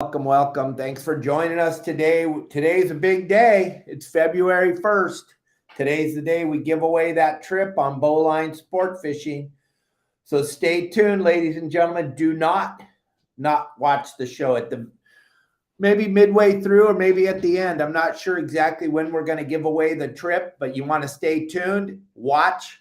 Welcome. Thanks for joining us today. Today's a big day. It's February 1st. Today's the day we give away that trip on bowline sport fishing. So stay tuned, ladies and gentlemen. Do not watch the show at the maybe midway through or maybe at the end. I'm not sure exactly when we're going to give away the trip, but you want to stay tuned, watch,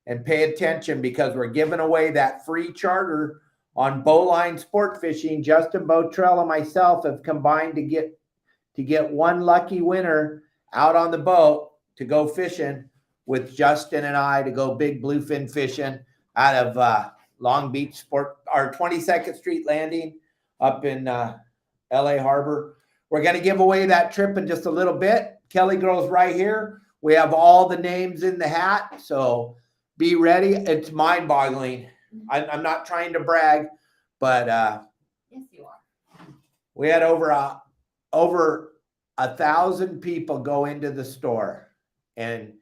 and pay attention because we're giving away that free charter on bowline sport fishing. Justin Botrell and myself have combined to get one lucky winner out on the boat to go fishing with Justin and I to go big bluefin fishing out of Long Beach Sport, our 22nd Street landing up in LA Harbor. We're going to give away that trip in just a little bit. Kelly Girl's right here. We have all the names in the hat, so be ready. It's mind-boggling. I'm not trying to brag, but yes, you are. We had over 1,000 people go into the store, and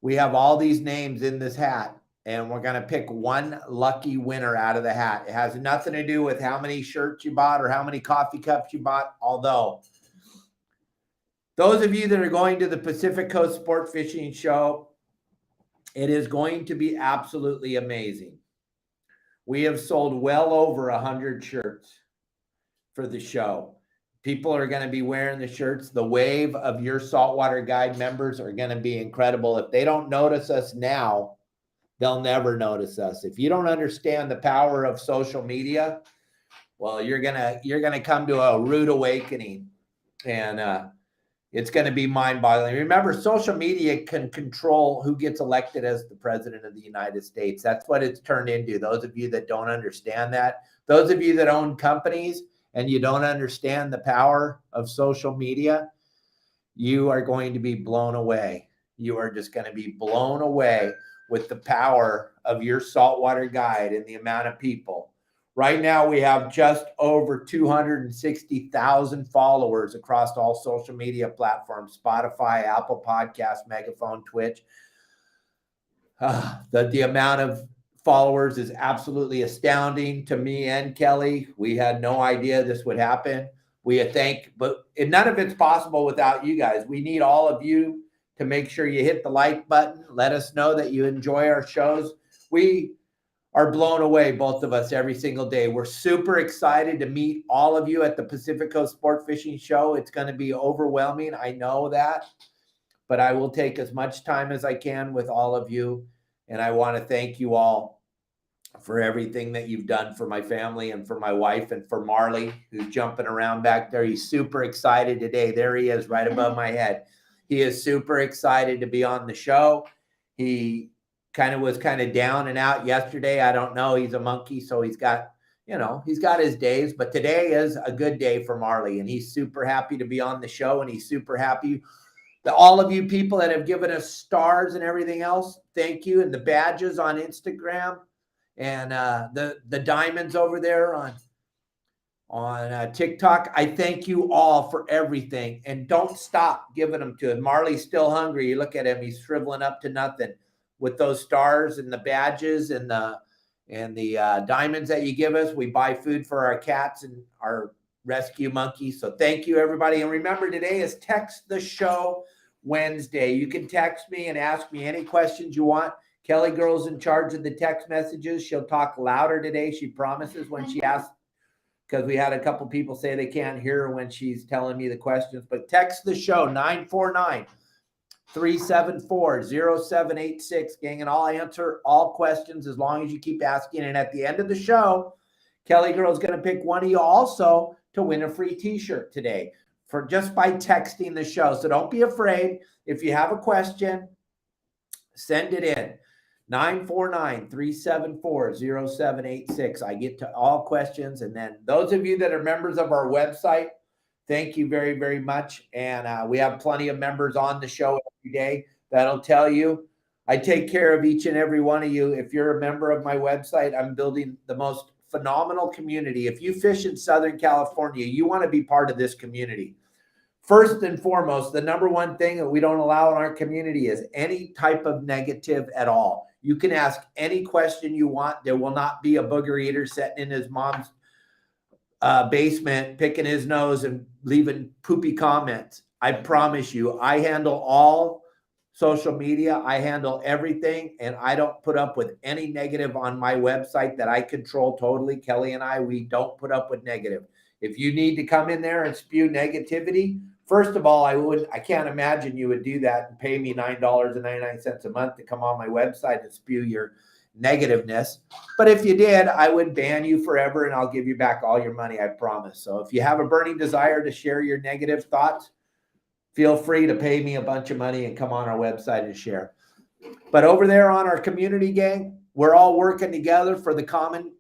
we have all these names in this hat, and we're going to pick one lucky winner out of the hat. It has nothing to do with how many shirts you bought or how many coffee cups you bought, although those of you that are going to the Pacific Coast Sport Fishing Show, it is going to be absolutely amazing. We have sold well over 100 shirts for the show. People are going to be wearing the shirts. The wave of Your Saltwater Guide members are going to be incredible. If they don't notice us now, they'll never notice us. If you don't understand the power of social media, well, you're going to come to a rude awakening, and it's going to be mind-boggling. Remember, social media can control who gets elected as the president of the United States. That's what it's turned into. Those of you that don't understand that, those of you that own companies and you don't understand the power of social media, you are going to be blown away. You are just going to be blown away with the power of Your Saltwater Guide and the amount of people. Right now, we have just over 260,000 followers across all social media platforms, Spotify, Apple Podcasts, Megaphone, Twitch. The amount of followers is absolutely astounding to me and Kelly. We had no idea this would happen. But none of it's possible without you guys. We need all of you to make sure you hit the like button. Let us know that you enjoy our shows. We are blown away, both of us, every single day. We're super excited to meet all of you at the Pacific Coast Sport Fishing Show. It's going to be overwhelming. I know that, but I will take as much time as I can with all of you. And I want to thank you all for everything that you've done for my family and for my wife and for Marley, who's jumping around back there. He's super excited today. There he is right above my head. He is super excited to be on the show. He was down and out yesterday. I don't know. He's a monkey, so he's got his days, but today is a good day for Marley, and he's super happy to be on the show, and he's super happy that all of you people that have given us stars and everything else, thank you, and the badges on Instagram and the diamonds over there on TikTok. I thank you all for everything, and don't stop giving them to him. Marley's still hungry. You look at him; he's shriveling up to nothing. With those stars and the badges and the diamonds that you give us, we buy food for our cats and our rescue monkeys. So thank you, everybody. And remember, today is Text the Show Wednesday. You can text me and ask me any questions you want. Kelly Girl's in charge of the text messages. She'll talk louder today. She promises when she asks, because we had a couple people say they can't hear her when she's telling me the questions. But text the show, 949-374-0786, gang, and I'll answer all questions as long as you keep asking. And at the end of the show, Kelly Girl's going to pick one of you also to win a free t-shirt today for just by texting the show. So don't be afraid. If you have a question, send it in. 949-374-0786. I get to all questions. And then those of you that are members of our website, thank you very, very much. And we have plenty of members on the show every day that'll tell you I take care of each and every one of you. If you're a member of my website, I'm building the most phenomenal community. If you fish in Southern California, you want to be part of this community. First and foremost, the number one thing that we don't allow in our community is any type of negative at all. You can ask any question you want. There will not be a booger eater sitting in his mom's basement picking his nose and leaving poopy comments. I promise you, I handle all social media. I handle everything, and I don't put up with any negative on my website that I control totally. Kelly and we don't put up with negative. If you need to come in there and spew negativity, first of all, I can't imagine you would do that and pay me $9.99 a month to come on my website and spew your negativeness. But if you did, I would ban you forever and I'll give you back all your money, I promise. So if you have a burning desire to share your negative thoughts, feel free to pay me a bunch of money and come on our website and share. But over there on our community, gang, we're all working together for the common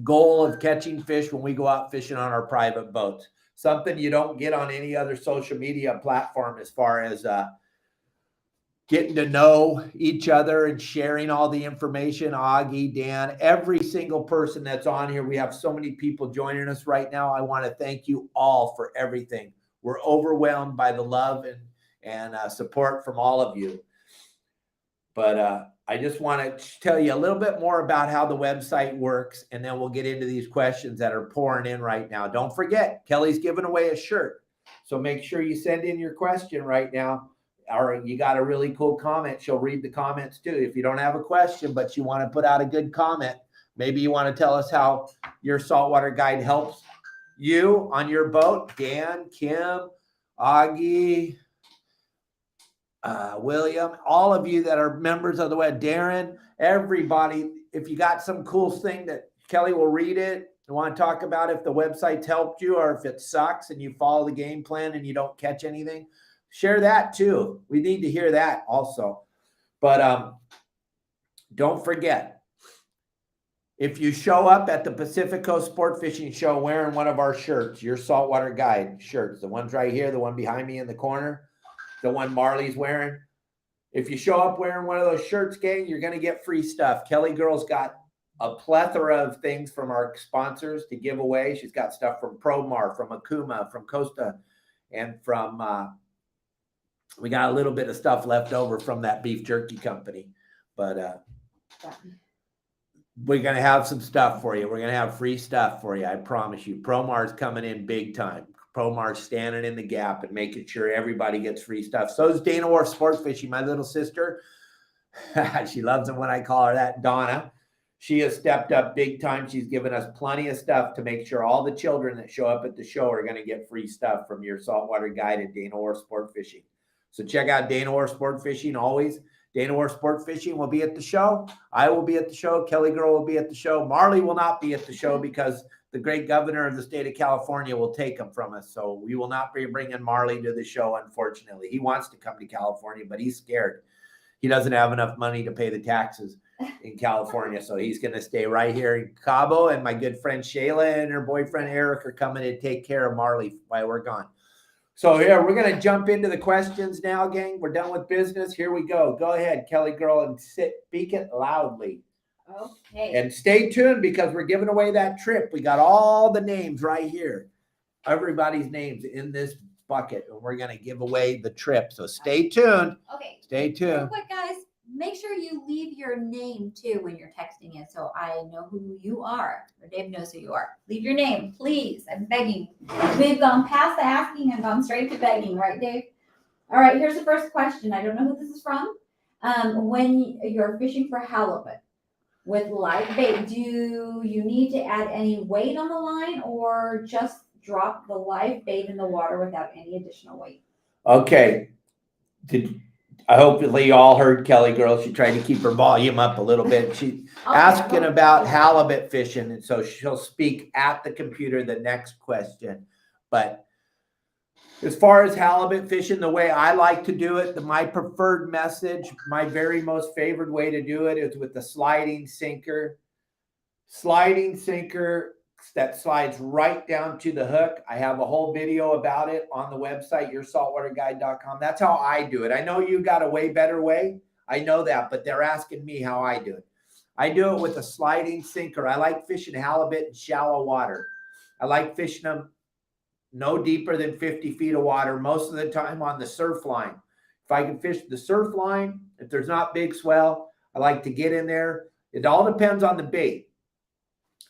goal of catching fish when we go out fishing on our private boats. Something you don't get on any other social media platform as far as getting to know each other and sharing all the information. Augie, Dan, every single person that's on here. We have so many people joining us right now. I want to thank you all for everything. We're overwhelmed by the love and support from all of you. But I just want to tell you a little bit more about how the website works, and then we'll get into these questions that are pouring in right now. Don't forget, Kelly's giving away a shirt. So make sure you send in your question right now, or you got a really cool comment. She'll read the comments too. If you don't have a question, but you want to put out a good comment, maybe you want to tell us how your saltwater guide helps you on your boat. Dan, Kim, Augie, William, all of you that are members of the web, Darren, everybody, if you got some cool thing that Kelly will read it, you want to talk about if the website's helped you or if it sucks and you follow the game plan and you don't catch anything, share that too. We need to hear that also. But don't forget, if you show up at the Pacific Coast Sport Fishing Show wearing one of our shirts, your Saltwater Guide shirts, the ones right here, the one behind me in the corner, the one Marley's wearing. If you show up wearing one of those shirts, gang, you're going to get free stuff. Kelly Girl's got a plethora of things from our sponsors to give away. She's got stuff from Promar, from Akuma, from Costa, and from, we got a little bit of stuff left over from that beef jerky company. But we're going to have some stuff for you. We're going to have free stuff for you. I promise you. Promar's coming in big time. Promar's standing in the gap and making sure everybody gets free stuff. So is Dana Wharf Sports Fishing, my little sister. She loves it when I call her that, Donna. She has stepped up big time. She's given us plenty of stuff to make sure all the children that show up at the show are going to get free stuff from your saltwater guide at Dana Wharf Sport Fishing. So check out Dana Wharf Sport Fishing always. Dana Wharf Sport Fishing will be at the show. I will be at the show. Kelly Girl will be at the show. Marley will not be at the show because the great governor of the state of California will take him from us. So we will not be bringing Marley to the show, unfortunately. He wants to come to California, but he's scared. He doesn't have enough money to pay the taxes in California. So he's going to stay right here in Cabo. And my good friend Shayla and her boyfriend Eric are coming to take care of Marley while we're gone. So here, we're going to jump into the questions now, gang. We're done with business. Here we go. Go ahead, Kelly Girl, and speak it loudly. Okay. And stay tuned because we're giving away that trip. We got all the names right here. Everybody's names in this bucket. And we're going to give away the trip. So stay tuned. Okay. Stay tuned. Real quick, guys, make sure you leave your name too when you're texting it so I know who you are, or Dave knows who you are. Leave your name, please. I'm begging. We've gone past the asking and gone straight to begging, right, Dave? All right, here's the first question. I don't know who this is from. When you're fishing for halibut with live bait, do you need to add any weight on the line or just drop the live bait in the water without any additional weight? Okay. I hopefully you all heard Kelly Girl. She tried to keep her volume up a little bit. She's asking about halibut fishing, and so she'll speak at the computer the next question. But as far as halibut fishing, the way I like to do it, my preferred message, my very most favored way to do it is with the sliding sinker. Sliding sinker that slides right down to the hook. I have a whole video about it on the website, yoursaltwaterguide.com. That's how I do it. I know you got a way better way. I know that, but they're asking me how I do it. I do it with a sliding sinker. I like fishing halibut in shallow water. I like fishing them no deeper than 50 feet of water, most of the time on the surf line. If I can fish the surf line, if there's not big swell, I like to get in there. It all depends on the bait.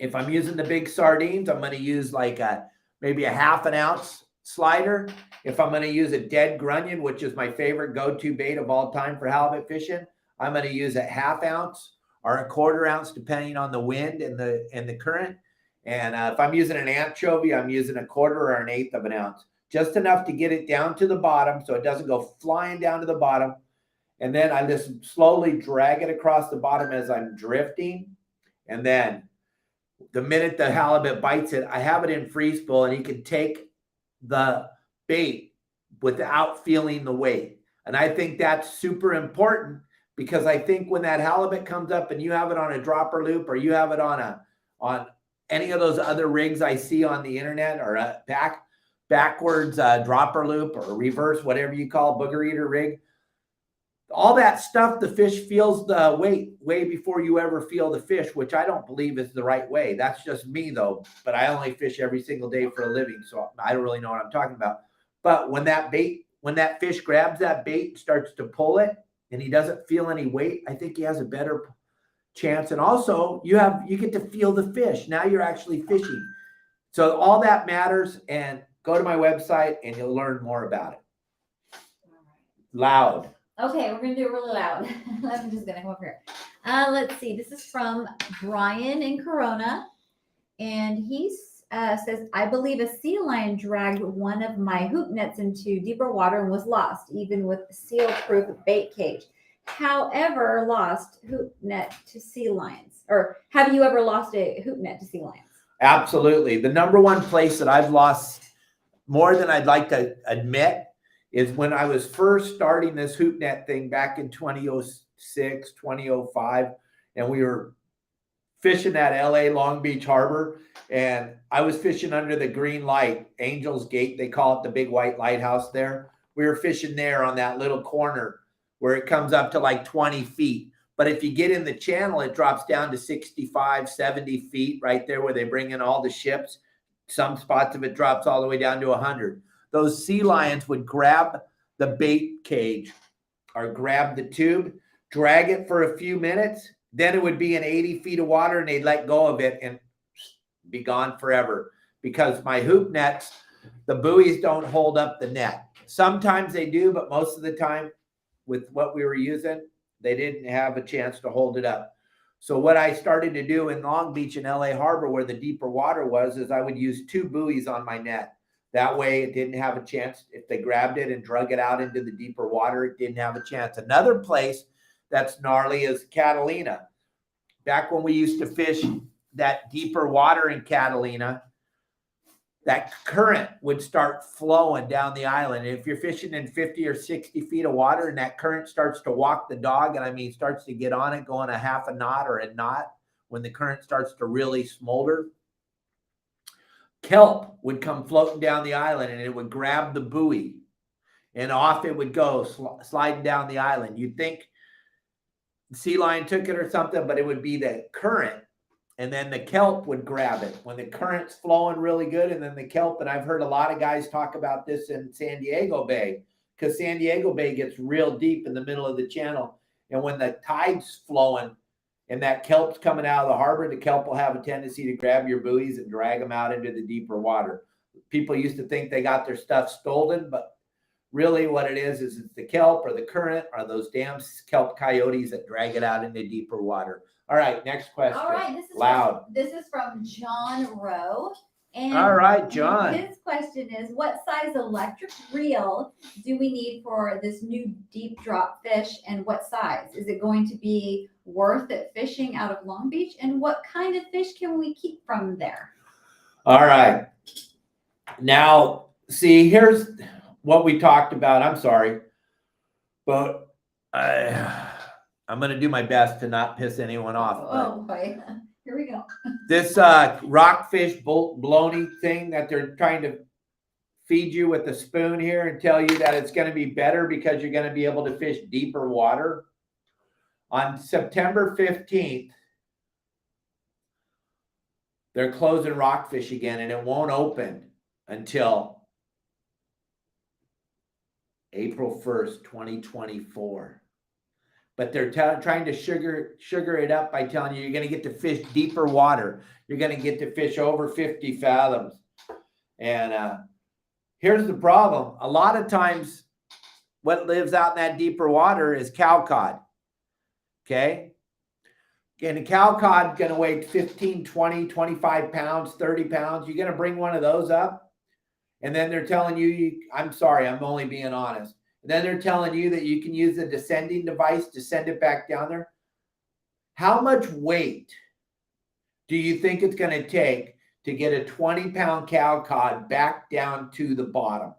If I'm using the big sardines, I'm going to use like maybe a half an ounce slider. If I'm going to use a dead grunion, which is my favorite go-to bait of all time for halibut fishing, I'm going to use a half ounce or a quarter ounce, depending on the wind and the current. And if I'm using an anchovy, I'm using a quarter or an eighth of an ounce, just enough to get it down to the bottom so it doesn't go flying down to the bottom. And then I just slowly drag it across the bottom as I'm drifting. And then the minute the halibut bites it, I have it in free spool, and he can take the bait without feeling the weight. And I think that's super important, because I think when that halibut comes up and you have it on a dropper loop, or you have it on any of those other rigs I see on the internet, or a backwards dropper loop, or reverse, whatever you call booger eater rig, all that stuff, the fish feels the weight way before you ever feel the fish, which I don't believe is the right way. That's just me though, but I only fish every single day for a living, so I don't really know what I'm talking about. But when that fish grabs that bait, starts to pull it, and he doesn't feel any weight, I think he has a better chance. And also you get to feel the fish. Now you're actually fishing. So all that matters. And go to my website and you'll learn more about it. Loud. Okay, we're gonna do it really loud. I'm just gonna come up here. Let's see. This is from Brian in Corona, and he says, "I believe a sea lion dragged one of my hoop nets into deeper water and was lost, even with the seal-proof bait cage. However, lost hoop net to sea lions, or have you ever lost a hoop net to sea lions?" Absolutely. The number one place that I've lost more than I'd like to admit is when I was first starting this hoop net thing back in 2006, 2005, and we were fishing at LA Long Beach Harbor, and I was fishing under the green light, Angel's Gate, they call it, the big white lighthouse there. We were fishing there on that little corner where it comes up to like 20 feet. But if you get in the channel, it drops down to 65, 70 feet right there where they bring in all the ships. Some spots of it drops all the way down to 100. Those sea lions would grab the bait cage or grab the tube, drag it for a few minutes. Then it would be in 80 feet of water, and they'd let go of it and be gone forever. Because my hoop nets, the buoys don't hold up the net. Sometimes they do, but most of the time with what we were using, they didn't have a chance to hold it up. So what I started to do in Long Beach and LA Harbor, where the deeper water was, is I would use 2 buoys on my net. That way it didn't have a chance. If they grabbed it and drug it out into the deeper water, it didn't have a chance. Another place that's gnarly is Catalina. Back when we used to fish that deeper water in Catalina, that current would start flowing down the island. And if you're fishing in 50 or 60 feet of water and that current starts to walk the dog, and I mean starts to get on it, going a half a knot or a knot, when the current starts to really smolder, kelp would come floating down the island, and it would grab the buoy, and off it would go sliding down the island. You'd think the sea lion took it or something, but it would be the current, and then the kelp would grab it when the current's flowing really good. And then the kelp, and I've heard a lot of guys talk about this in San Diego Bay, because San Diego Bay gets real deep in the middle of the channel, and when the tide's flowing and that kelp's coming out of the harbor, the kelp will have a tendency to grab your buoys and drag them out into the deeper water. People used to think they got their stuff stolen, but really what it is it's the kelp or the current or those damn kelp coyotes that drag it out into deeper water. All right, next question. All right, this is from John Rowe. And all right, John. His question is, what size electric reel do we need for this new deep drop fish, and what size? Is it going to be worth it fishing out of Long Beach? And what kind of fish can we keep from there? All right. Now, see, here's what we talked about. I'm sorry, but I'm going to do my best to not piss anyone off. Oh, boy. Here we go. This rockfish bologna thing that they're trying to feed you with a spoon here and tell you that it's going to be better because you're going to be able to fish deeper water. On September 15th, they're closing Rockfish again, and it won't open until April 1st, 2024. but they're trying to sugar it up by telling you you're going to get to fish deeper water. You're going to get to fish over 50 fathoms. And here's the problem. A lot of times what lives out in that deeper water is cow cod. Okay. And a cow cod going to weigh 15, 20, 25 pounds, 30 pounds. You're going to bring one of those up. And then they're telling you, I'm sorry, I'm only being honest. And then they're telling you that you can use the descending device to send it back down there. How much weight do you think it's going to take to get a 20-pound cow cod back down to the bottom?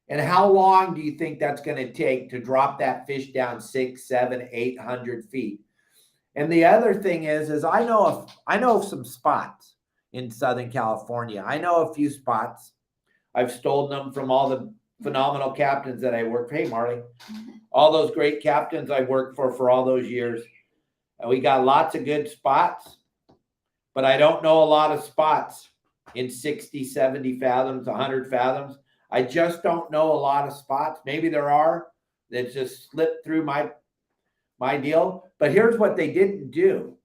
And how long do you think that's going to take to drop that fish down 600, 700, 800 feet? And the other thing is I know of some spots in Southern California. I know a few spots. I've stolen them from all the phenomenal captains that I worked for. Hey, Marley, all those great captains I worked for all those years. And we got lots of good spots, but I don't know a lot of spots in 60, 70 fathoms, 100 fathoms. I just don't know a lot of spots. Maybe there are that just slipped through my deal. But here's what they didn't do.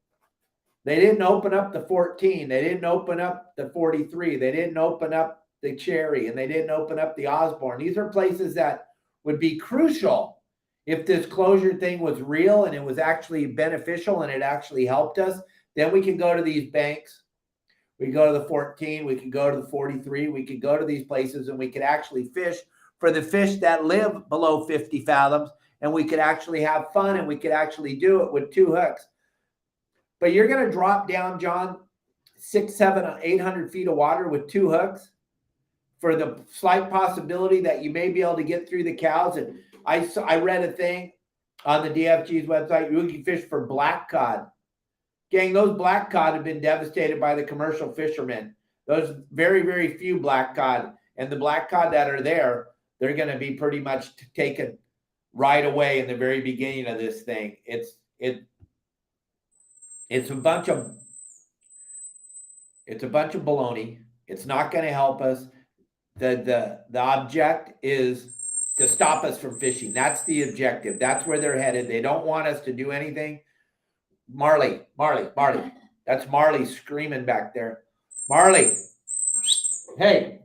They didn't open up the 14. They didn't open up the 43. They didn't open up the Cherry, and they didn't open up the Osborne. These are places that would be crucial if this closure thing was real and it was actually beneficial and it actually helped us. Then we can go to these banks. We go to the 14. We can go to the 43. We could go to these places and we could actually fish for the fish that live below 50 fathoms, and we could actually have fun, and we could actually do it with 2 hooks. But you're going to drop down, John, 600, 700, 800 feet of water with 2 hooks for the slight possibility that you may be able to get through the cows. And I read a thing on the DFG's website. You can fish for black cod. Gang, those black cod have been devastated by the commercial fishermen. Those very, very few black cod. And the black cod that are there, they're going to be pretty much taken right away in the very beginning of this thing. It's a bunch of baloney. It's not going to help us. The object is to stop us from fishing. That's the objective. That's where they're headed. They don't want us to do anything. Marley. That's Marley screaming back there. Marley. Hey,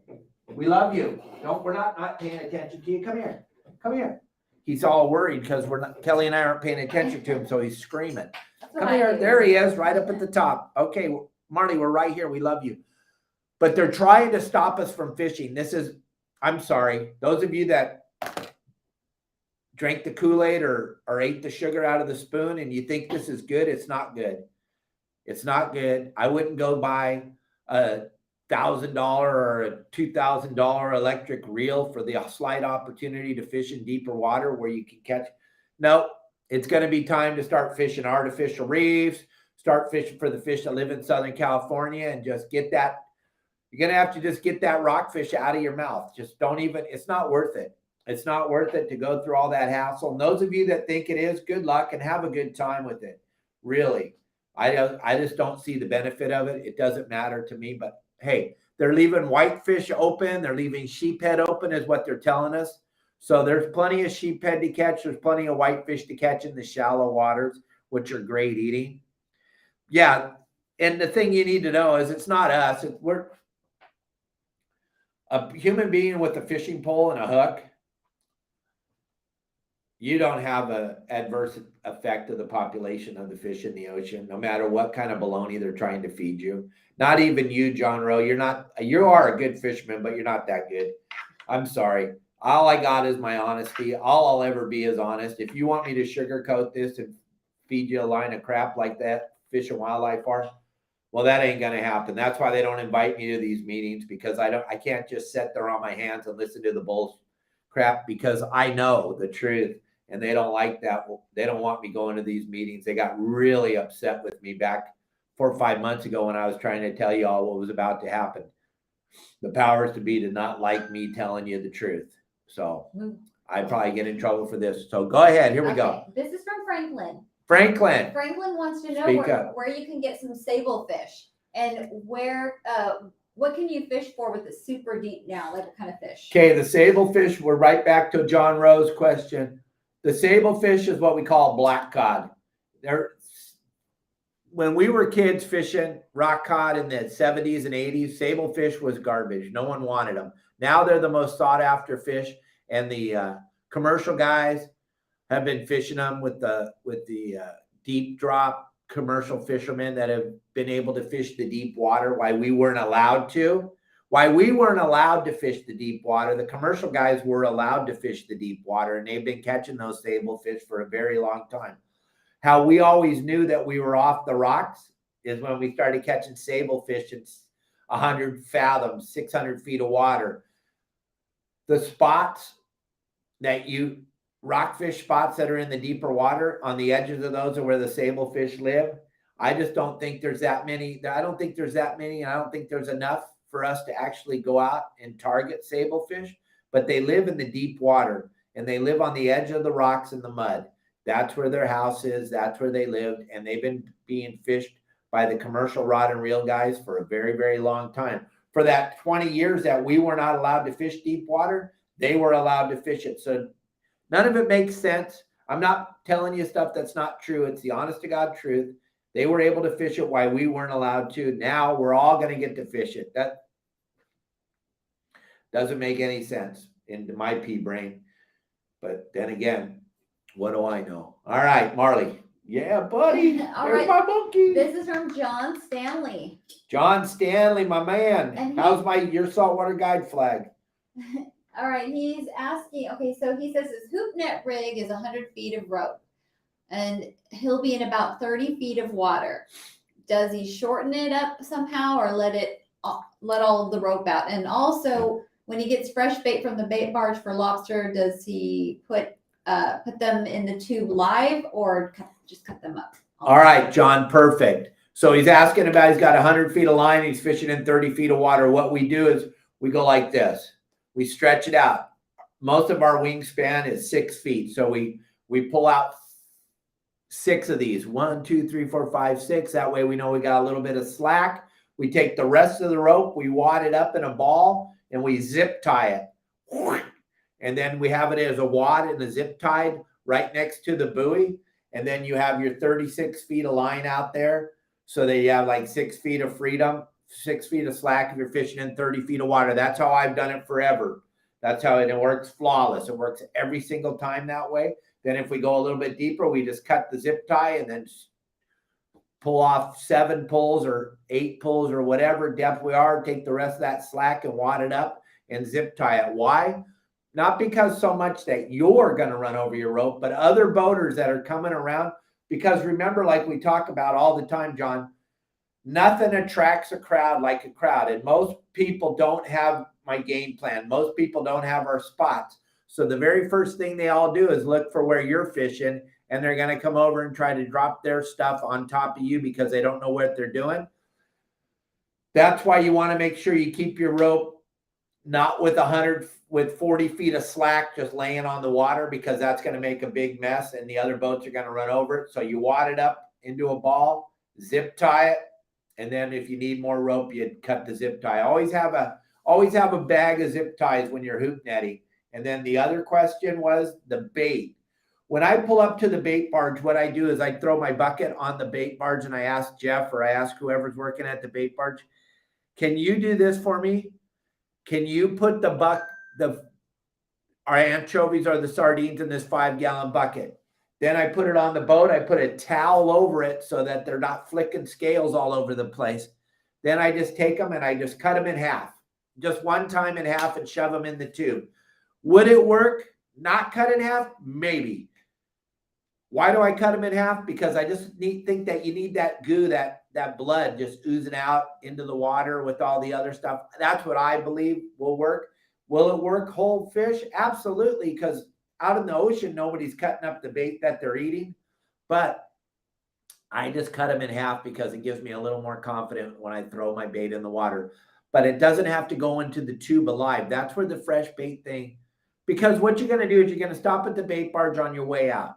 we love you. We're not paying attention to you. Come here. He's all worried because Kelly and I aren't paying attention to him, so he's screaming. Come here. There he is, right up at the top. Okay, Marley, we're right here. We love you. But they're trying to stop us from fishing. I'm sorry, those of you that drank the Kool-Aid or ate the sugar out of the spoon and you think this is good, it's not good. It's not good. I wouldn't go buy a $1,000 or a $2,000 electric reel for the slight opportunity to fish in deeper water where you can catch. No, it's going to be time to start fishing artificial reefs, start fishing for the fish that live in Southern California, and just get that. You're going to have to just get that rockfish out of your mouth. Just it's not worth it. It's not worth it to go through all that hassle. And those of you that think it is, good luck and have a good time with it. Really. I just don't see the benefit of it. It doesn't matter to me, but hey, they're leaving whitefish open. They're leaving sheephead open is what they're telling us. So there's plenty of sheephead to catch. There's plenty of whitefish to catch in the shallow waters, which are great eating. Yeah. And the thing you need to know is it's not us. We're a human being with a fishing pole and a hook. You don't have an adverse effect of the population of the fish in the ocean, no matter what kind of baloney they're trying to feed you. Not even you, John Rowe. You are a good fisherman, but you're not that good. I'm sorry. All I got is my honesty. All I'll ever be is honest. If you want me to sugarcoat this and feed you a line of crap like that, Fish and Wildlife are, well, that ain't going to happen. That's why they don't invite me to these meetings, because I can't just sit there on my hands and listen to the bull crap, because I know the truth. And they don't like that. They don't want me going to these meetings. They got really upset with me back 4 or 5 months ago when I was trying to tell you all what was about to happen. The powers to be did not like me telling you the truth. So I'd probably get in trouble for this. So go ahead. Here we go. This is from Franklin. Franklin Wants to know where you can get some sable fish and what can you fish for with the super deep now? Like what kind of fish? Okay, the sable fish, we're right back to John Rowe's question. The sablefish is what we call black cod. When we were kids fishing rock cod in the 70s and 80s, sablefish was garbage. No one wanted them. Now they're the most sought after fish, and the commercial guys have been fishing them with the deep drop commercial fishermen that have been able to fish the deep water. Why we weren't allowed to. Why we weren't allowed to fish the deep water. The commercial guys were allowed to fish the deep water, and they've been catching those sablefish for a very long time. How we always knew that we were off the rocks is when we started catching sablefish in 100 fathoms, 600 feet of water. The spots that rockfish spots that are in the deeper water, on the edges of those are where the sablefish live. I just don't think there's that many. I don't think there's that many. I don't think there's enough for us to actually go out and target sablefish, but they live in the deep water, and they live on the edge of the rocks in the mud. That's where their house is. That's where they lived. And they've been being fished by the commercial rod and reel guys for a very, very long time. For that 20 years that we were not allowed to fish deep water, they were allowed to fish it. So none of it makes sense. I'm not telling you stuff that's not true. It's the honest to God truth. They were able to fish it while we weren't allowed to. Now we're all going to get to fish it. That doesn't make any sense into my pea brain. But then again, what do I know? All right, Marley. Yeah, buddy. All There's right. my monkey. This is from John Stanley. John Stanley, my man. And how's my Your Saltwater guide flag? All right, he's asking, okay, so he says his hoop net rig is 100 feet of rope, and he'll be in about 30 feet of water. Does he shorten it up somehow, or let all of the rope out? And also, when he gets fresh bait from the bait barge for lobster, does he put them in the tube live, or just cut them up? All right, John, perfect. So he's asking about, he's got 100 feet of line, he's fishing in 30 feet of water. What we do is we go like this. We stretch it out. Most of our wingspan is 6 feet. So we pull out 6 of these. 1, 2, 3, 4, 5, 6. That way we know we got a little bit of slack. We take the rest of the rope, we wad it up in a ball, and we zip tie it. And then we have it as a wad and a zip tied right next to the buoy. And then you have your 36 feet of line out there. So that you have like 6 feet of freedom, 6 feet of slack if you're fishing in 30 feet of water. That's how I've done it forever. That's how it works flawless. It works every single time that way. Then if we go a little bit deeper, we just cut the zip tie and then pull off 7 pulls or 8 pulls or whatever depth we are, take the rest of that slack and wad it up and zip tie it. Why? Not because so much that you're going to run over your rope, but other boaters that are coming around. Because remember, like we talk about all the time, John, nothing attracts a crowd like a crowd. And most people don't have my game plan. Most people don't have our spots. So the very first thing they all do is look for where you're fishing, and they're going to come over and try to drop their stuff on top of you because they don't know what they're doing. That's why you want to make sure you keep your rope not with 40 feet of slack just laying on the water, because that's going to make a big mess and the other boats are going to run over it. So you wad it up into a ball, zip tie it, and then if you need more rope, you cut the zip tie. Always have a bag of zip ties when you're hoop netting. And then the other question was the bait. When I pull up to the bait barge, what I do is I throw my bucket on the bait barge and I ask Jeff, or I ask whoever's working at the bait barge, can you do this for me? Can you put our anchovies or the sardines in this 5-gallon bucket? Then I put it on the boat. I put a towel over it so that they're not flicking scales all over the place. Then I just take them and I just cut them in half. Just one time in half and shove them in the tube. Would it work? Not cut in half? Maybe. Why do I cut them in half? Because I just think that you need that goo, that blood just oozing out into the water with all the other stuff. That's what I believe will work. Will it work whole fish? Absolutely, because out in the ocean, nobody's cutting up the bait that they're eating. But I just cut them in half because it gives me a little more confidence when I throw my bait in the water. But it doesn't have to go into the tube alive. That's where the fresh bait thing, because what you're going to do is you're going to stop at the bait barge on your way out.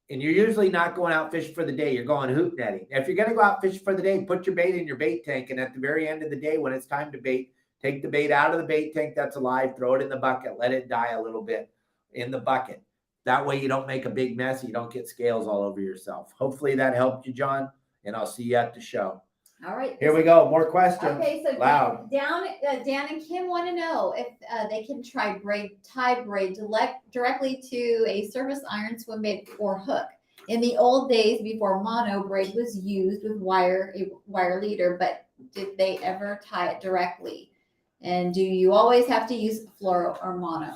And you're usually not going out fishing for the day. You're going hoop netting. If you're going to go out fishing for the day, put your bait in your bait tank. And at the very end of the day, when it's time to bait, take the bait out of the bait tank that's alive, throw it in the bucket, let it die a little bit in the bucket. That way you don't make a big mess. You don't get scales all over yourself. Hopefully that helped you, John, and I'll see you at the show. All right. Here we go. More questions. Okay, so Loud. Dan and Kim want to know if they can tie braid directly to a surface iron, swim bait, or hook. In the old days, before mono, braid was used with a wire leader, but did they ever tie it directly? And do you always have to use fluoro or mono?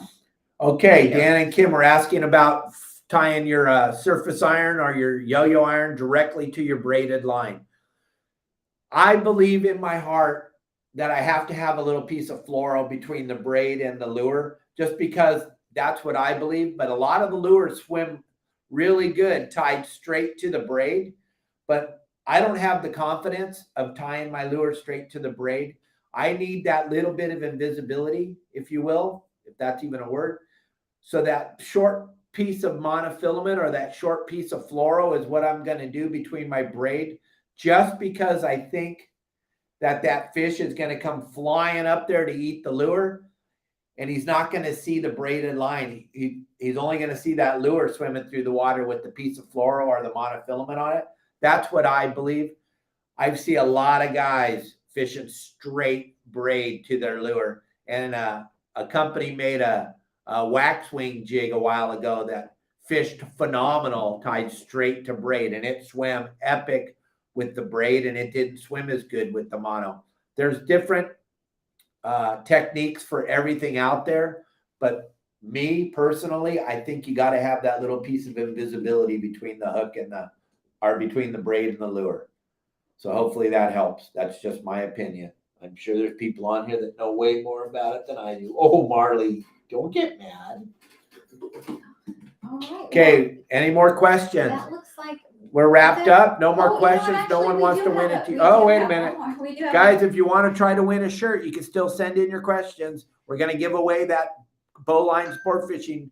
Okay, Dan and Kim are asking about tying your surface iron or your yo-yo iron directly to your braided line. I believe in my heart that I have to have a little piece of fluoro between the braid and the lure, just because that's what I believe. But a lot of the lures swim really good tied straight to the braid, but I don't have the confidence of tying my lure straight to the braid. I need that little bit of invisibility, if you will, if that's even a word. So that short piece of monofilament or that short piece of fluoro is what I'm going to do between my braid, just because I think that fish is going to come flying up there to eat the lure, and he's not going to see the braided line. He's only going to see that lure swimming through the water with the piece of fluoro or the monofilament on it. That's what I believe. I see a lot of guys fishing straight braid to their lure, and a company made a waxwing jig a while ago that fished phenomenal, tied straight to braid, and it swam epic with the braid, and it didn't swim as good with the mono. There's different techniques for everything out there, but me personally, I think you got to have that little piece of invisibility between the hook and between the braid and the lure. So hopefully that helps. That's just my opinion. I'm sure there's people on here that know way more about it than I do. Oh, Marley, don't get mad. All right. Okay, any more questions? That looks like we're wrapped up. No more questions. Actually, no one wants to win it. Oh, wait a minute. Guys, if you want to try to win a shirt, you can still send in your questions. We're going to give away that Bowline Sport Fishing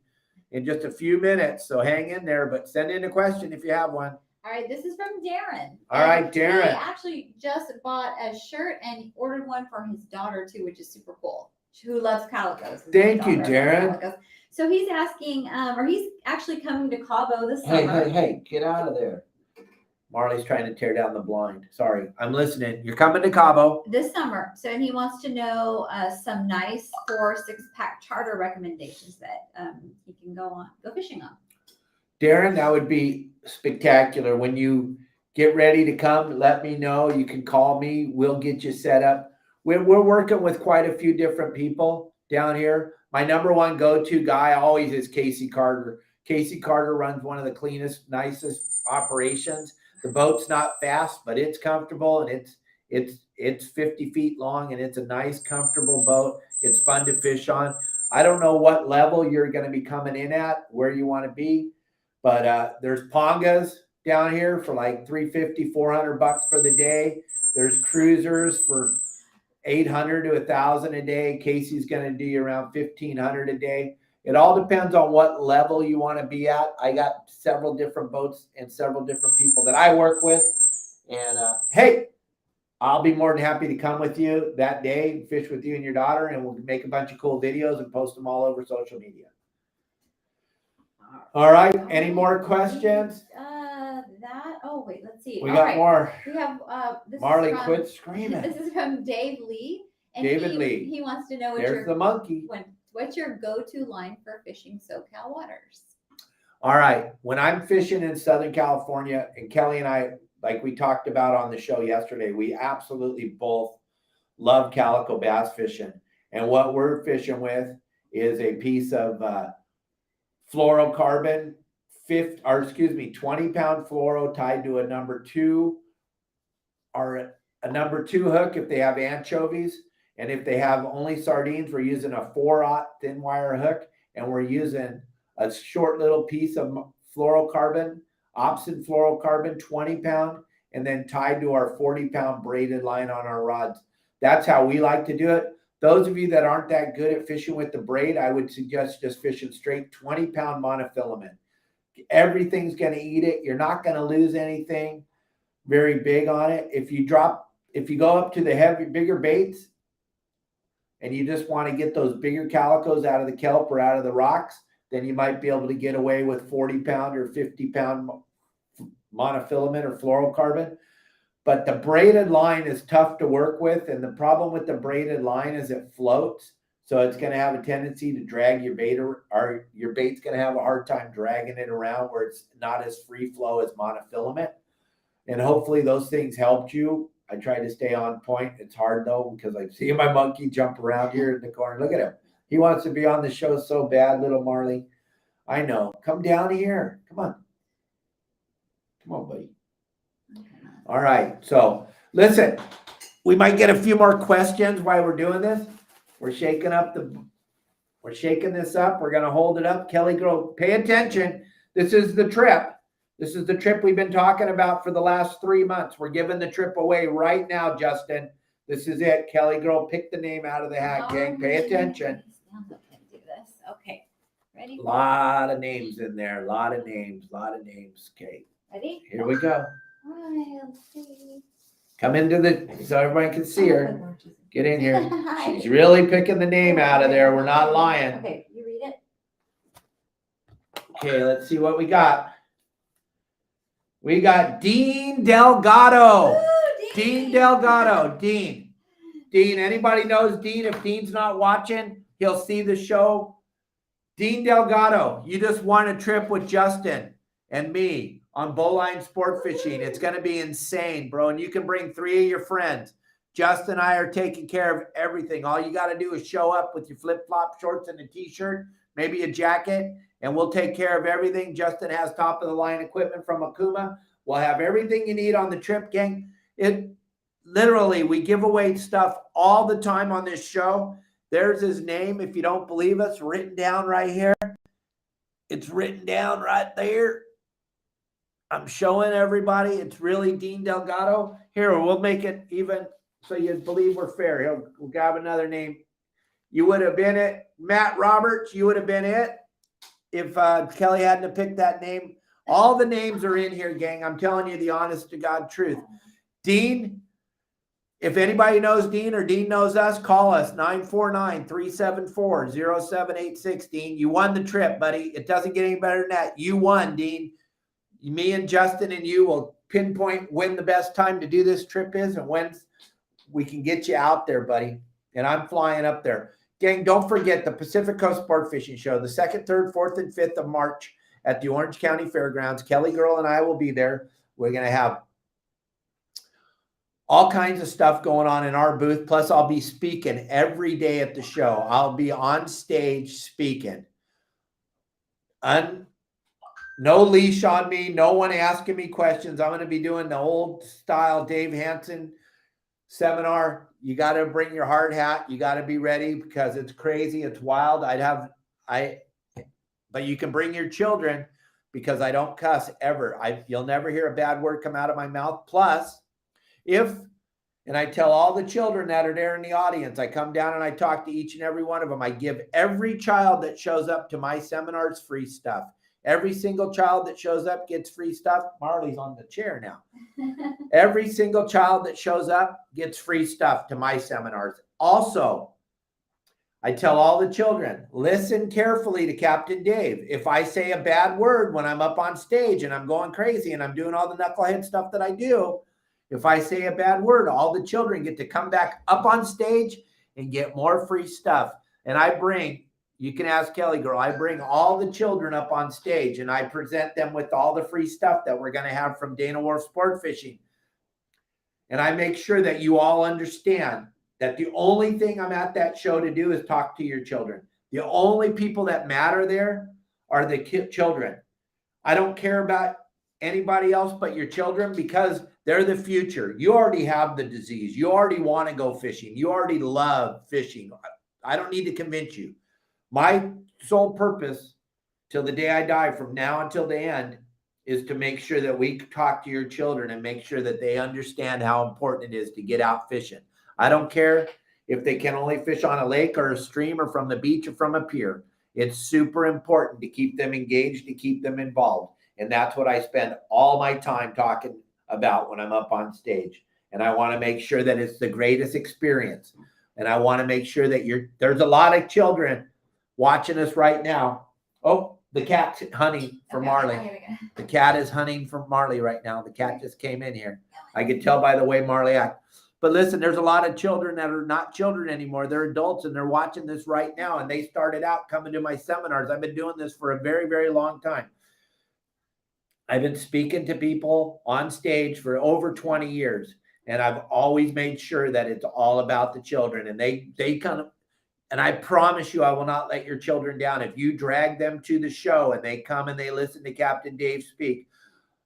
in just a few minutes. So hang in there, but send in a question if you have one. All right, this is from Darren. All right, Darren. He actually just bought a shirt and ordered one for his daughter too, which is super cool. Who loves calicos. Thank you, Darren. So he's asking, or he's actually coming to Cabo this summer. Hey, get out of there. Marley's trying to tear down the blind. Sorry, I'm listening. You're coming to Cabo this summer. So, and he wants to know some nice 4 6-pack charter recommendations that he can go fishing on. Darren, that would be spectacular. When you get ready to come, let me know. You can call me. We'll get you set up. We're working with quite a few different people down here. My number one go-to guy always is Casey Carter. Casey Carter runs one of the cleanest, nicest operations. The boat's not fast, but it's comfortable, and it's 50 feet long, and it's a nice, comfortable boat. It's fun to fish on. I don't know what level you're going to be coming in at, where you want to be, but there's pongas down here for like $350, $400 for the day. There's cruisers for $800 to $1,000 a day. Casey's going to do around $1,500 a day. It all depends on what level you want to be at. I got several different boats and several different people that I work with. And hey, I'll be more than happy to come with you that day, fish with you and your daughter, and we'll make a bunch of cool videos and post them all over social media. All right. Any more questions? Oh, wait, let's see. We got more. We have Marley, quit screaming. This is from Dave Lee. And David Lee. He wants to know what's your go-to line for fishing SoCal waters? All right. When I'm fishing in Southern California, and Kelly and I, like we talked about on the show yesterday, we absolutely both love calico bass fishing. And what we're fishing with is a piece of fluorocarbon, 20-pound fluoro tied to a number 2 or a number 2 hook if they have anchovies. And if they have only sardines, we're using a 4/0 thin wire hook, and we're using a short little piece of fluorocarbon, Opsin fluorocarbon, 20-pound, and then tied to our 40-pound braided line on our rods. That's how we like to do it. Those of you that aren't that good at fishing with the braid, I would suggest just fishing straight 20-pound monofilament. Everything's going to eat it. You're not going to lose anything very big on it. If you go up to the bigger baits, and you just want to get those bigger calicos out of the kelp or out of the rocks, then you might be able to get away with 40-pound or 50-pound monofilament or fluorocarbon. But the braided line is tough to work with. And the problem with the braided line is it floats. So it's going to have a tendency to drag your bait, or your bait's going to have a hard time dragging it around where it's not as free flow as monofilament. And hopefully those things helped you. I try to stay on point. It's hard though, because I see my monkey jump around here in the corner. Look at him. He wants to be on the show so bad, little Marley. I know. Come down here. Come on. Come on, buddy. All right. So listen, we might get a few more questions while we're doing this. We're shaking this up. We're going to hold it up. Kelly Girl, pay attention. This is the trip. This is the trip we've been talking about for the last 3 months. We're giving the trip away right now, Justin. This is it. Kelly Girl, pick the name out of the hat, gang. Pay attention. Okay. Ready? A lot of names in there. A lot of names. Okay. Ready? Here we go. I'll see. Come into so everybody can see her. Get in here. She's really picking the name out of there. We're not lying. Okay, you read it. Okay, let's see what we got. We got Dean Delgado. Ooh, Dean Delgado. Dean, anybody knows Dean? If Dean's not watching, he'll see the show. Dean Delgado, you just won a trip with Justin and me on bowline sport fishing. It's going to be insane, bro. And you can bring 3 of your friends. Justin and I are taking care of everything. All you got to do is show up with your flip-flop shorts and a t-shirt, maybe a jacket, and we'll take care of everything. Justin has top-of-the-line equipment from Akuma. We'll have everything you need on the trip, gang. It literally, we give away stuff all the time on this show. There's his name, if you don't believe us, written down right here. It's written down right there. I'm showing everybody. It's really Dean Delgado. Here, we'll make it even so you believe we're fair. We'll grab another name. You would have been it. Matt Roberts, you would have been it if Kelly hadn't have picked that name. All the names are in here, gang. I'm telling you the honest to God truth. Dean, if anybody knows Dean or Dean knows us, call us, 949-374-0786. Dean, you won the trip, buddy. It doesn't get any better than that. You won, Dean. Me and Justin and you will pinpoint when the best time to do this trip is and when we can get you out there, buddy. And I'm flying up there. Gang, don't forget the Pacific Coast Sport Fishing Show, the 2nd, 3rd, 4th, and 5th of March at the Orange County Fairgrounds. Kelly Girl and I will be there. We're going to have all kinds of stuff going on in our booth. Plus, I'll be speaking every day at the show. I'll be on stage speaking. No leash on me. No one asking me questions. I'm going to be doing the old style Dave Hansen seminar. You got to bring your hard hat. You got to be ready because it's crazy. It's wild. But you can bring your children because I don't cuss ever. You'll never hear a bad word come out of my mouth. Plus, and I tell all the children that are there in the audience, I come down and I talk to each and every one of them. I give every child that shows up to my seminars free stuff. Every single child that shows up gets free stuff. Marley's on the chair now. Every single child that shows up gets free stuff to my seminars. Also, I tell all the children, listen carefully to Captain Dave. If I say a bad word when I'm up on stage and I'm going crazy and I'm doing all the knucklehead stuff that I do, if I say a bad word, all the children get to come back up on stage and get more free stuff. And you can ask Kelly Girl, I bring all the children up on stage and I present them with all the free stuff that we're going to have from Dana Wharf Sport Fishing. And I make sure that you all understand that the only thing I'm at that show to do is talk to your children. The only people that matter there are the children. I don't care about anybody else but your children because they're the future. You already have the disease. You already want to go fishing. You already love fishing. I don't need to convince you. My sole purpose till the day I die from now until the end is to make sure that we talk to your children and make sure that they understand how important it is to get out fishing. I don't care if they can only fish on a lake or a stream or from the beach or from a pier. It's super important to keep them engaged, to keep them involved. And that's what I spend all my time talking about when I'm up on stage. And I want to make sure that it's the greatest experience. And I want to make sure that there's a lot of children watching us right now. Oh, the cat's hunting for Okay, Marley. okay. The cat is hunting for Marley right now. The cat just came in here. I could tell by the way Marley acts. But listen, there's a lot of children that are not children anymore. They're adults and they're watching this right now. And they started out coming to my seminars. I've been doing this for a very, very long time. I've been speaking to people on stage for over 20 years. And I've always made sure that it's all about the children. And they kind of, and I promise you, I will not let your children down. If you drag them to the show and they come and they listen to Captain Dave speak,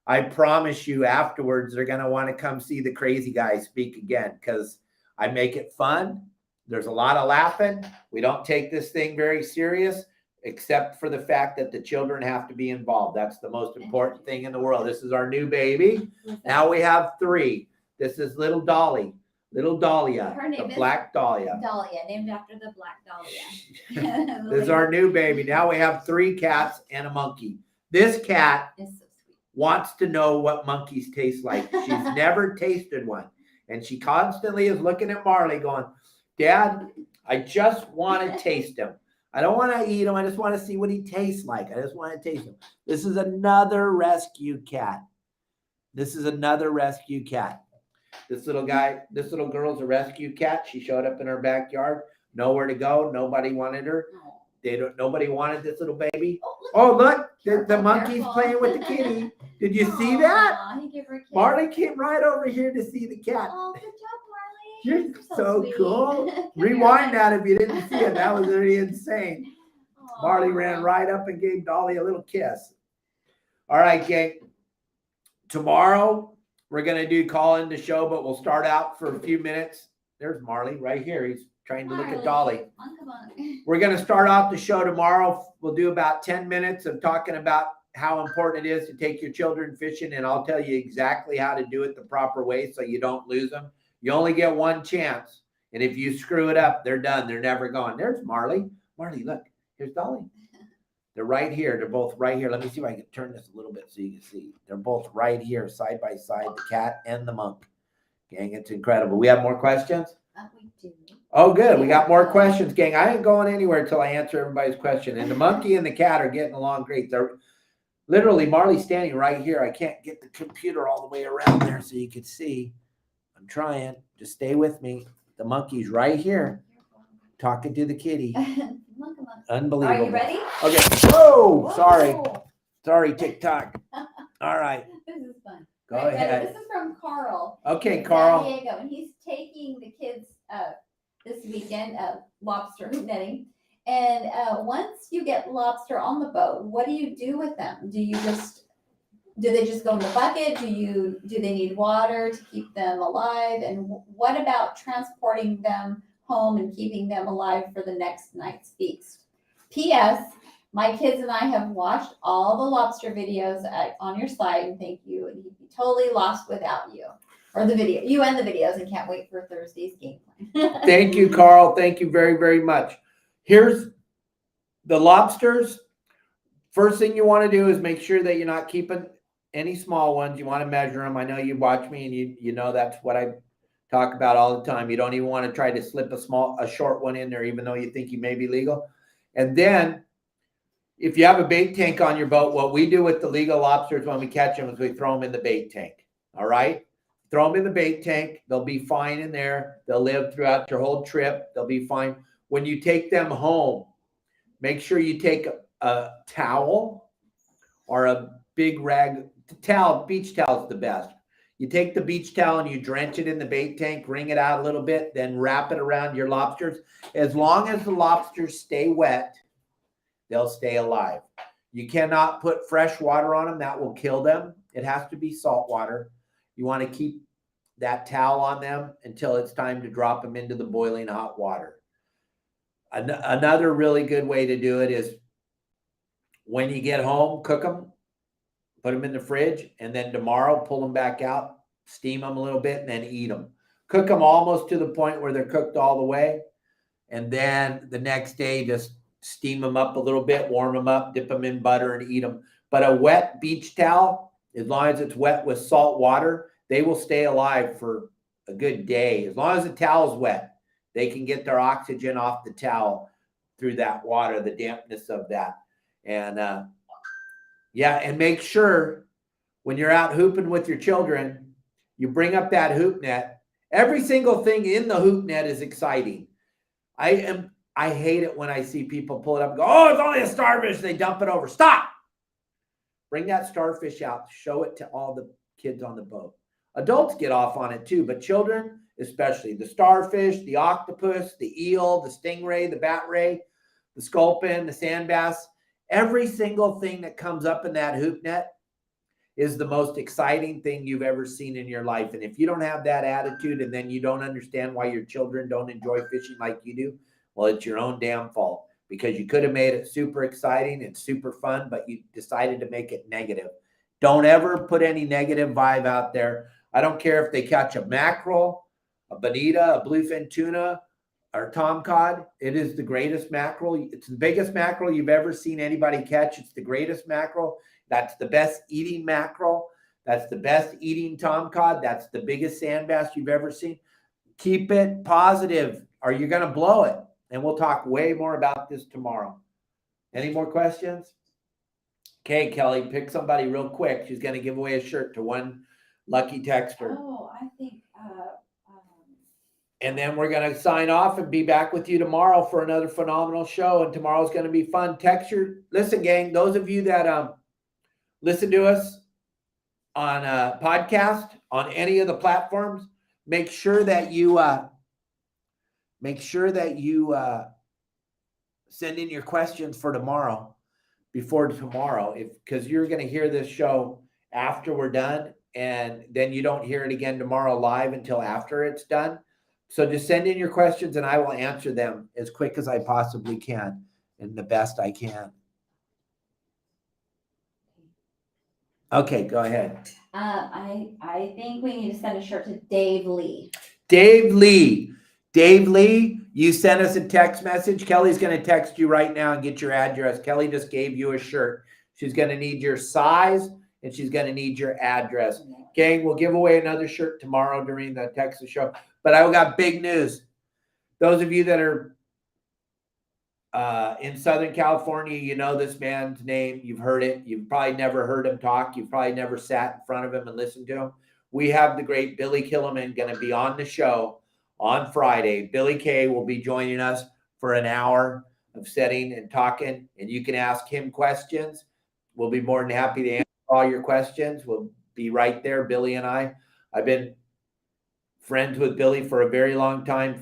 I promise you afterwards, they're going to want to come see the crazy guy speak again because I make it fun. There's a lot of laughing. We don't take this thing very serious, except for the fact that the children have to be involved. That's the most important thing in the world. This is our new baby. Now we have 3. This is little Dolly. Little Dahlia, Her name the is Black Dahlia. Dahlia, named after the Black Dahlia. This is our new baby. Now we have 3 cats and a monkey. This cat It's so sweet. wants to know what monkeys taste like. She's never tasted one. And she constantly is looking at Marley going, Dad, I just want to taste him. I don't want to eat him. I just want to see what he tastes like. I just want to taste him. This is another rescue cat. This is another rescue cat. This little girl's a rescue cat. She showed up in our backyard. Nowhere to go. Nobody wanted her. Nobody wanted this little baby. Oh, look, the monkey's playing with the kitty. Did you see that? He gave her a kiss. Marley came right over here to see the cat. Oh, good job, Marley. You're so sweet. cool. Rewind that if you didn't see it. That was really insane. Marley ran right up and gave Dolly a little kiss. All right, gang. Tomorrow, we're going to do call in the show, but we'll start out for a few minutes. There's Marley right here. He's trying to look at Dolly. Come on. We're going to start off the show tomorrow. We'll do about 10 minutes of talking about how important it is to take your children fishing, and I'll tell you exactly how to do it the proper way so you don't lose them. You only get one chance, and if you screw it up, they're done. They're never gone. There's Marley. Marley, look. Here's Dolly. They're right here. They're both right here. Let me see if I can turn this a little bit so you can see. They're both right here, side by side, the cat and the monk. Gang, it's incredible. We have more questions? We do. Oh, good. We got more questions, gang. I ain't going anywhere until I answer everybody's question. And the monkey and the cat are getting along great. They're literally, Marley's standing right here. I can't get the computer all the way around there so you can see. I'm trying. Just stay with me. The monkey's right here talking to the kitty. Unbelievable. Are you ready? Okay. Whoa, sorry. Sorry, TikTok. All right. This is fun. Go Right, ahead. This is from Carl. Okay, in Carl. San Diego, and he's taking the kids this weekend lobster netting. And once you get lobster on the boat, what do you do with them? Do they just go in the bucket? Do they need water to keep them alive? And what about transporting them home and keeping them alive for the next night's feast? P.S. My kids and I have watched all the lobster videos on your site, and thank you. And he'd be totally lost without you. Or the video, you and the videos, and can't wait for Thursday's game plan. Thank you, Carl. Thank you very, very much. Here's the lobsters. First thing you want to do is make sure that you're not keeping any small ones. You want to measure them. I know you watch me and you know that's what I talk about all the time. You don't even want to try to slip a short one in there, even though you think you may be legal. And then if you have a bait tank on your boat, what we do with the legal lobsters when we catch them is we throw them in the bait tank. All right. Throw them in the bait tank. They'll be fine in there. They'll live throughout your whole trip. They'll be fine. When you take them home, make sure you take a towel or a big rag. Beach towel is the best. You take the beach towel and you drench it in the bait tank, wring it out a little bit, then wrap it around your lobsters. As long as the lobsters stay wet, they'll stay alive. You cannot put fresh water on them. That will kill them. It has to be salt water. You want to keep that towel on them until it's time to drop them into the boiling hot water. Another really good way to do it is when you get home, cook them, put them in the fridge, and then tomorrow pull them back out, steam them a little bit, and then eat them. Cook them almost to the point where they're cooked all the way. And then the next day, just steam them up a little bit, warm them up, dip them in butter, and eat them. But a wet beach towel, as long as it's wet with salt water, they will stay alive for a good day. As long as the towel's wet, they can get their oxygen off the towel through that water, the dampness of that. And yeah, and make sure when you're out hooping with your children, you bring up that hoop net. Every single thing in the hoop net is exciting. I hate it when I see people pull it up and go, oh, it's only a starfish. They dump it over. Stop. Bring that starfish out. Show it to all the kids on the boat. Adults get off on it too, but children, especially the starfish, the octopus, the eel, the stingray, the bat ray, the sculpin, the sand bass, every single thing that comes up in that hoop net is the most exciting thing you've ever seen in your life. And if you don't have that attitude and then you don't understand why your children don't enjoy fishing like you do, well, it's your own damn fault, because you could have made it super exciting and super fun, but you decided to make it negative. Don't ever put any negative vibe out there. I don't care if they catch a mackerel, a bonita, a bluefin tuna, or tomcod. It is the greatest mackerel. It's the biggest mackerel you've ever seen anybody catch. It's the greatest mackerel. That's the best eating mackerel. That's the best eating tomcod. That's the biggest sand bass you've ever seen. Keep it positive or you're going to blow it. And we'll talk way more about this tomorrow. Any more questions? Okay, Kelly, pick somebody real quick. She's going to give away a shirt to one lucky texter. Oh, I think. And then we're going to sign off and be back with you tomorrow for another phenomenal show. And tomorrow's going to be fun. Listen, gang, those of you that listen to us on a podcast on any of the platforms, make sure that you send in your questions for tomorrow, before tomorrow, because you're going to hear this show after we're done, and then you don't hear it again tomorrow live until after it's done. So just send in your questions and I will answer them as quick as I possibly can and the best I can. Okay, go ahead. I think we need to send a shirt to Dave Lee. Dave Lee, you sent us a text message. Kelly's going to text you right now and get your address. Kelly just gave you a shirt. She's going to need your size and she's going to need your address. Gang, we'll give away another shirt tomorrow during the Texas show. But I got big news. Those of you that are in Southern California, you know this man's name. You've heard it. You've probably never heard him talk. You've probably never sat in front of him and listened to him. We have the great Billy Killiman going to be on the show on Friday. Billy K will be joining us for an hour of sitting and talking, and you can ask him questions. We'll be more than happy to answer all your questions. We'll be right there, Billy and I. I've been friends with Billy for a very long time.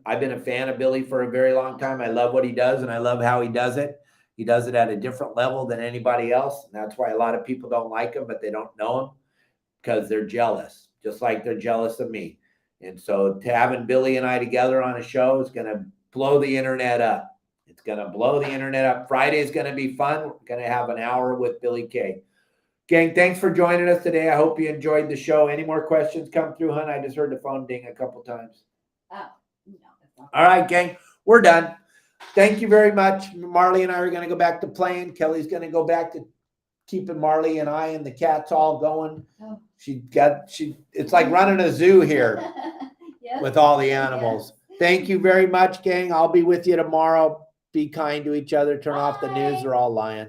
I've been a fan of Billy for a very long time. I love what he does, and I love how he does it. He does it at a different level than anybody else, and that's why a lot of people don't like him, but they don't know him because they're jealous, just like they're jealous of me. And so to having Billy and I together on a show is going to blow the internet up. It's going to blow the internet up. Friday is going to be fun. We're going to have an hour with Billy K. Gang, thanks for joining us today. I hope you enjoyed the show. Any more questions come through, hon? I just heard the phone ding a couple times. Oh, no. That's not All right, gang, we're done. Thank you very much. Marley and I are going to go back to playing. Kelly's going to go back to keeping Marley and I and the cats all going. Oh. It's like running a zoo here Yes. with all the animals. Yes. Thank you very much, gang. I'll be with you tomorrow. Be kind to each other. Turn off the news. They're all lying.